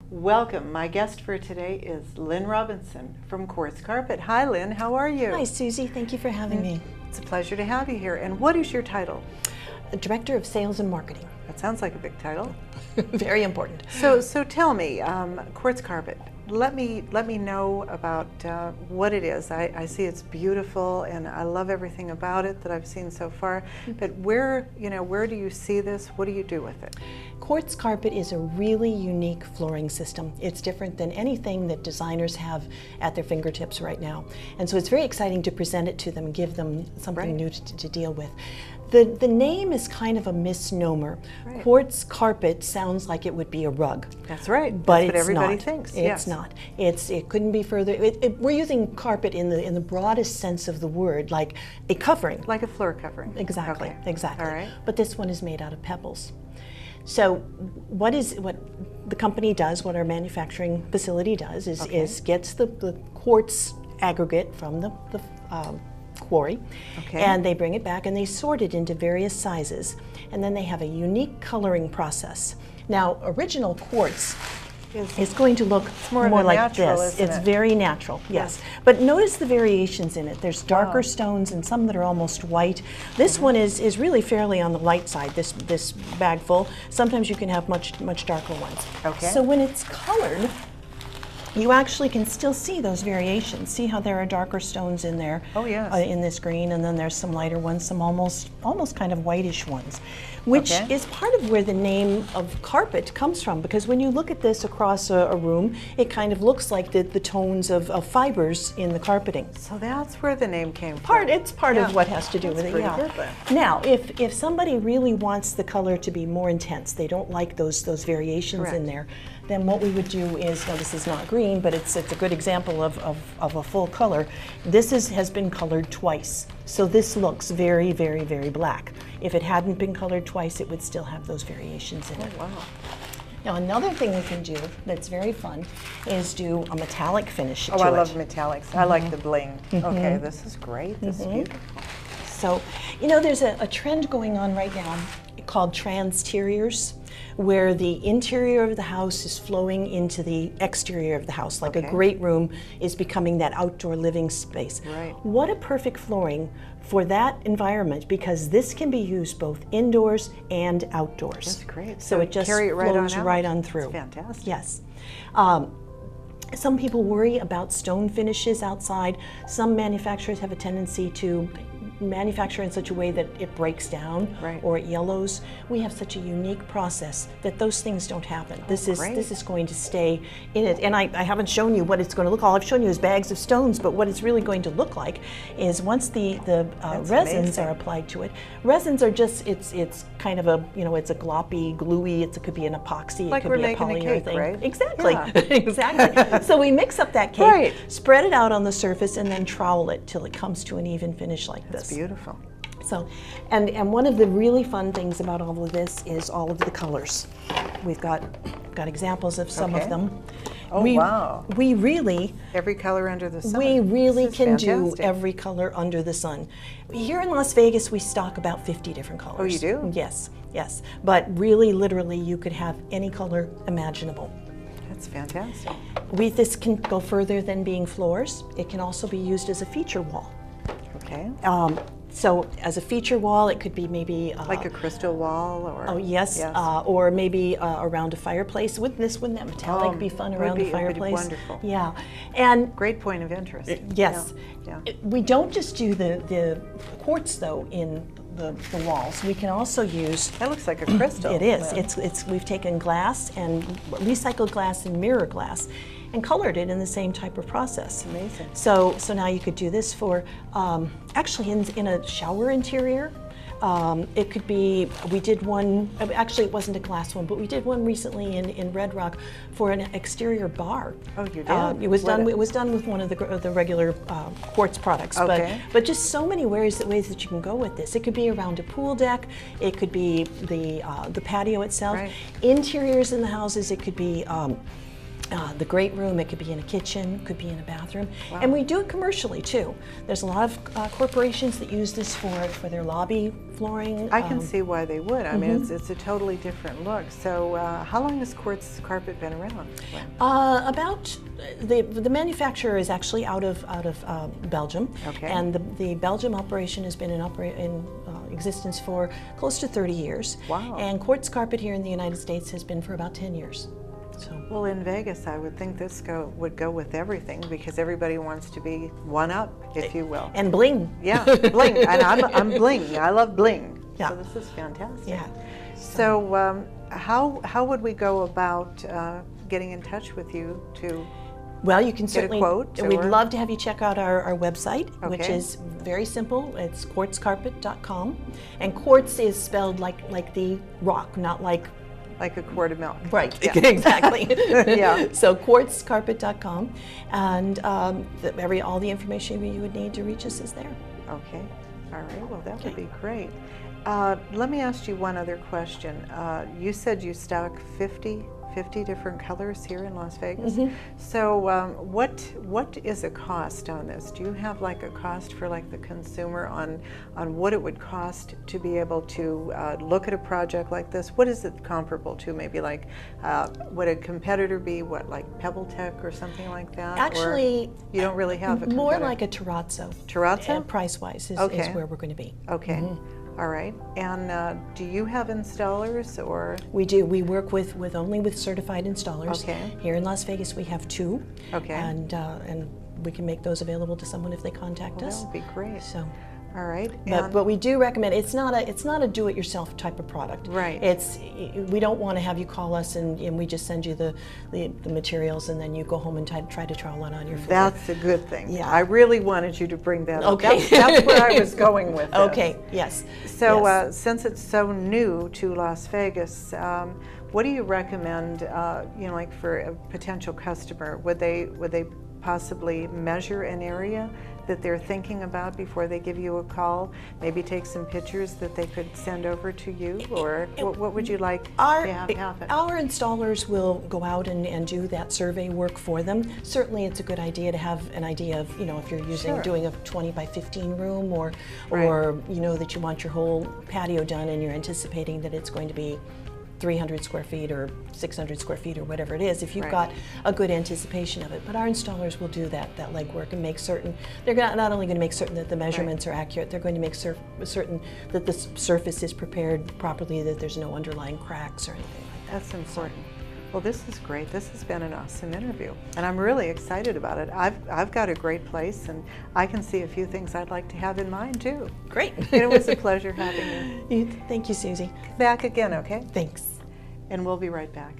Welcome. My guest for today is Lynn Robinson from Quartz Carpet. Hi Lynn, how are you? Hi Susie, thank you for having me. It's a pleasure to have you here. And what is your title? Director of Sales and Marketing. That sounds like a big title. Very important. So tell me, Quartz Carpet, let me know about what it is. I see it's beautiful and I love everything about it that I've seen so far. But where do you see this? What do you do with it? Quartz Carpet is a really unique flooring system. It's different than anything that designers have at their fingertips right now. And so it's very exciting to present it to them, give them something new to deal with. The name is kind of a misnomer. Right. Quartz Carpet sounds like it would be a rug. That's right. But that's what everybody not. thinks. It's not. It couldn't be further. We're using carpet in the broadest sense of the word, like a covering. Like a floor covering. Exactly. Okay. Exactly. All right. But this one is made out of pebbles. So what the company does, what our manufacturing facility does, is gets the quartz aggregate from the quarry, and they bring it back and they sort it into various sizes, and then they have a unique coloring process. Now, original quartz is going to look more like natural, this. Isn't It's it? very natural, yes. But notice the variations in it. There's darker stones and some that are almost white. This one is really fairly on the light side, this bag full. Sometimes you can have much darker ones. Okay. So when it's colored, you actually can still see those variations. See how there are darker stones in there? Oh, yes. In this green, and then there's some lighter ones, some almost kind of whitish ones, which is part of where the name of carpet comes from, because when you look at this across a room, it kind of looks like the tones of fibers in the carpeting. So that's where the name came from. It's part of what has to do with it, pretty good then. Now, if somebody really wants the color to be more intense, they don't like those variations in there, then what we would do is, now this is not green, but it's a good example of a full color. This has been colored twice. So this looks very, very, very black. If it hadn't been colored twice, it would still have those variations in it. Oh, wow. Now, another thing we can do that's very fun is do a metallic finish to it. Oh, I love metallics. I like the bling. Okay, this is great. This is beautiful. So, there's a trend going on right now called transteriors, where the interior of the house is flowing into the exterior of the house, like a great room is becoming that outdoor living space. Right. What a perfect flooring for that environment, because this can be used both indoors and outdoors. That's great. So it just carry it flows right on through. That's fantastic. Yes. Some people worry about stone finishes outside. Some manufacturers have a tendency to manufacture in such a way that it breaks down or it yellows. We have such a unique process that those things don't happen. This is going to stay in it. And I haven't shown you what it's going to look like. All I've shown you is bags of stones, but what it's really going to look like is once the resins are applied to it. Resins are just, it's kind of a, it's a gloppy, gluey, it could be an epoxy, like it could be a polyurethane. Cake, right? Exactly, exactly. So we mix up that cake, spread it out on the surface, and then trowel it till it comes to an even finish like this. Beautiful. So, and one of the really fun things about all of this is all of the colors. We've got examples of some of them. Oh, wow. We really... Every color under the sun. We really can do every color under the sun. Here in Las Vegas, we stock about 50 different colors. Oh, you do? Yes, yes. But really, literally, you could have any color imaginable. That's fantastic. This can go further than being floors. It can also be used as a feature wall. Okay. So as a feature wall, it could be maybe like a crystal wall, or or maybe around a fireplace. Wouldn't that metallic be fun around a fireplace? It would be wonderful. Yeah, and great point of interest. Yes. Yeah. We don't just do the quartz though in the walls. We can also use. That looks like a crystal. It is. It's we've taken glass and recycled glass and mirror glass, and colored it in the same type of process. Amazing. So now you could do this for actually in a shower interior. It could be, we did one, actually it wasn't a glass one, but we did one recently in Red Rock for an exterior bar. Oh, you did? It was done with one of the regular quartz products. Okay. But just so many ways that you can go with this. It could be around a pool deck. It could be the patio itself. Right. Interiors in the houses. It could be the great room. It could be in a kitchen, could be in a bathroom, Wow. and we do it commercially too. There's a lot of corporations that use this for their lobby flooring. I can see why they would. I mean, it's a totally different look. So, how long has Quartz Carpet been around? About the manufacturer is actually out of Belgium, Okay. and the Belgium operation has been in existence for close to 30 years. Wow. And Quartz Carpet here in the United States has been for about 10 years. So. Well, in Vegas, I would think this would go with everything because everybody wants to be one up, if you will. And bling. Yeah, bling. And I'm bling. I love bling. Yeah. So this is fantastic. Yeah. So how would we go about getting in touch with you to Well, you can get a certainly. quote? We'd or- love to have you check out our website, which Okay. is very simple. It's quartzcarpet.com, and quartz is spelled like the rock, not like. Like a quart of milk. Right, Yeah. exactly. Yeah. So quartzcarpet.com, and all the information you would need to reach us is there. Okay. All right. Well, that would Okay. be great. Let me ask you one other question. You said you stock 50 different colors here in Las Vegas. So what is a cost on this? Do you have like a cost for like the consumer on what it would cost to be able to look at a project like this? What is it comparable to? Maybe like would a competitor be what, like Pebble Tech or something like that? Actually, or you don't really have a competitor? more like a terrazzo. Terrazzo? Price-wise is Okay. where we're going to be. Okay. All right. And do you have installers or? We do. We work only with certified installers. Okay. Here in Las Vegas, we have 2. Okay. And we can make those available to someone if they contact Well, us. that would be great. So. All right. But we do recommend it's not a do-it-yourself type of product. Right. We don't want to have you call us and we just send you the materials and then you go home and try to trowel it on your floor. That's a good thing. Yeah. I really wanted you to bring that up. Okay. That's where I was going with this. Okay. Yes. So Yes. since it's so new to Las Vegas, what do you recommend? Like for a potential customer, would they possibly measure an area that they're thinking about before they give you a call? Maybe take some pictures that they could send over to you, or what would you like to have happen? Our installers will go out and do that survey work for them. Certainly it's a good idea to have an idea of, if you're Sure. doing a 20 by 15 room or Right. that you want your whole patio done and you're anticipating that it's going to be 300 square feet or 600 square feet or whatever it is, if you've Right. got a good anticipation of it. But our installers will do that legwork and make certain, they're not only going to make certain that the measurements are accurate, they're going to make certain that the surface is prepared properly, that there's no underlying cracks or anything like that. That's important. Well, this is great. This has been an awesome interview, and I'm really excited about it. I've got a great place, and I can see a few things I'd like to have in mind too. Great. And it was a pleasure having you. Thank you, Susie. Back again, okay? Thanks. And we'll be right back.